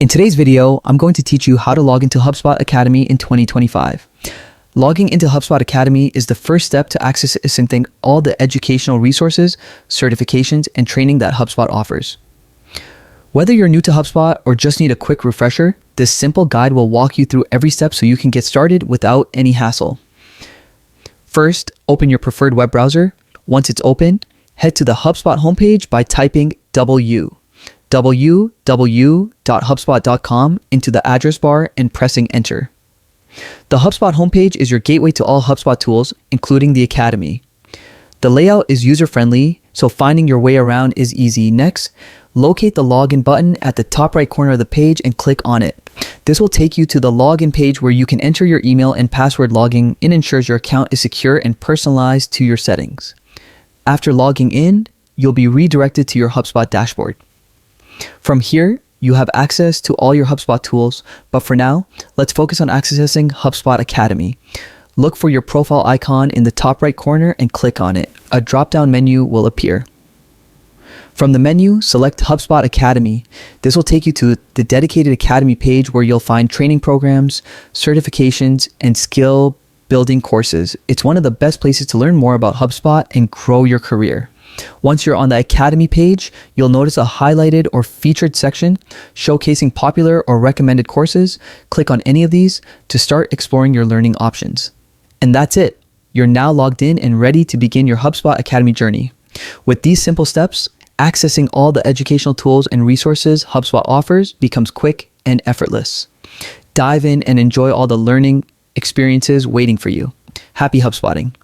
In today's video, I'm going to teach you how to log into HubSpot Academy in 2025. Logging into HubSpot Academy is the first step to accessing all the educational resources, certifications, and training that HubSpot offers. Whether you're new to HubSpot or just need a quick refresher, this simple guide will walk you through every step so you can get started without any hassle. First, open your preferred web browser. Once it's open, head to the HubSpot homepage by typing www.hubspot.com into the address bar and pressing enter. The HubSpot homepage is your gateway to all HubSpot tools, including the Academy. The layout is user-friendly, so finding your way around is easy. Next, locate the login button at the top right corner of the page and click on it. This will take you to the login page where you can enter your email and password. Logging in ensures your account is secure and personalized to your settings. After logging in, you'll be redirected to your HubSpot dashboard. From here, you have access to all your HubSpot tools, but for now, let's focus on accessing HubSpot Academy. Look for your profile icon in the top right corner and click on it. A drop-down menu will appear. From the menu, select HubSpot Academy. This will take you to the dedicated Academy page where you'll find training programs, certifications, and skill building courses. It's one of the best places to learn more about HubSpot and grow your career. Once you're on the Academy page, you'll notice a highlighted or featured section showcasing popular or recommended courses. Click on any of these to start exploring your learning options. And that's it. You're now logged in and ready to begin your HubSpot Academy journey. With these simple steps, accessing all the educational tools and resources HubSpot offers becomes quick and effortless. Dive in and enjoy all the learning experiences waiting for you. Happy HubSpotting.